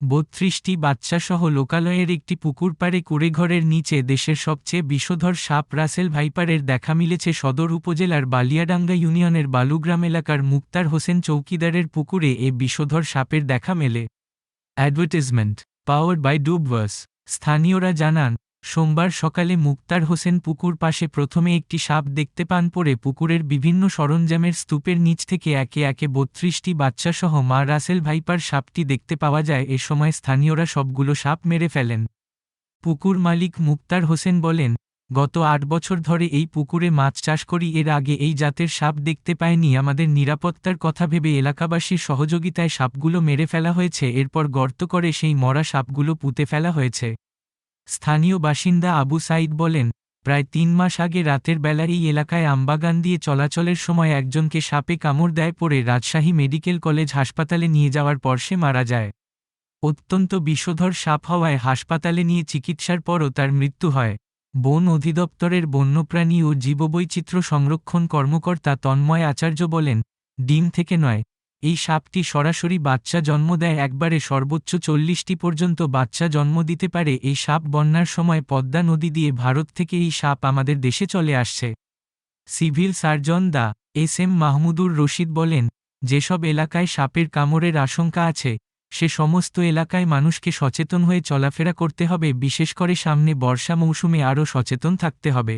৩২টি বাচ্চাসহ লোকালয়ের একটি পুকুর পাড়ে কুঁড়েঘরের নিচে দেশের সবচেয়ে বিষধর সাপ রাসেল ভাইপারের দেখা মিলেছে সদর উপজেলার বালিয়াডাঙ্গা ইউনিয়নের বালুগ্রাম এলাকার মুক্তার হোসেন চৌকিদারের পুকুরে এ বিষধর সাপের দেখা মেলে। Advertisement powered by Dubverse. স্থানীয়রা জানান, সোমবার সকালে মুক্তার হোসেন পুকুর পাশে প্রথমে একটি সাপ দেখতে পান। পরে পুকুরের বিভিন্ন সরঞ্জামের স্তূপের নিচ থেকে একে একে ৩২টি বাচ্চাসহ মা রাসেল ভাইপার সাপটি দেখতে পাওয়া যায়। এ সময় স্থানীয়রা সবগুলো সাপ মেরে ফেলেন। পুকুর মালিক মুক্তার হোসেন বলেন, গত ৮ বছর ধরে এই পুকুরে মাছ চাষ করি, এর আগে এই জাতের সাপ দেখতে পাইনি। আমাদের নিরাপত্তার কথা ভেবে এলাকাবাসীর সহযোগিতায় সাপগুলো মেরে ফেলা হয়েছে। এরপর গর্ত করে সেই মরা সাপগুলো পুঁতে ফেলা হয়েছে। স্থানীয় বাসিন্দা আবু সাইদ বলেন, প্রায় ৩ মাস আগে রাতের বেলা এই এলাকায় আমবাগান দিয়ে চলাচলের সময় একজনকে সাপে কামড় দেয়। পরে রাজশাহী মেডিকেল কলেজ হাসপাতালে নিয়ে যাওয়ার পর সে মারা যায়। অত্যন্ত বিষধর সাপ হওয়ায় হাসপাতালে নিয়ে চিকিৎসার পরও তার মৃত্যু হয়। বন অধিদপ্তরের বন্যপ্রাণী ও জীববৈচিত্র্য সংরক্ষণ কর্মকর্তা তন্ময় আচার্য বলেন, ডিম থেকে নয়, এই সাপটি সরাসরি বাচ্চা জন্ম দেয়। একবারে সর্বোচ্চ ৪০টি পর্যন্ত বাচ্চা জন্ম দিতে পারে। এই সাপ বন্যার সময় পদ্মা নদী দিয়ে ভারত থেকে এই সাপ আমাদের দেশে চলে আসছে। সিভিল সার্জন ডা. এস এম মাহমুদুর রশিদ বলেন, যেসব এলাকায় সাপের কামড়ের আশঙ্কা আছে, সে সমস্ত এলাকায় মানুষকে সচেতন হয়ে চলাফেরা করতে হবে। বিশেষ করে সামনে বর্ষা মৌসুমে আরও সচেতন থাকতে হবে।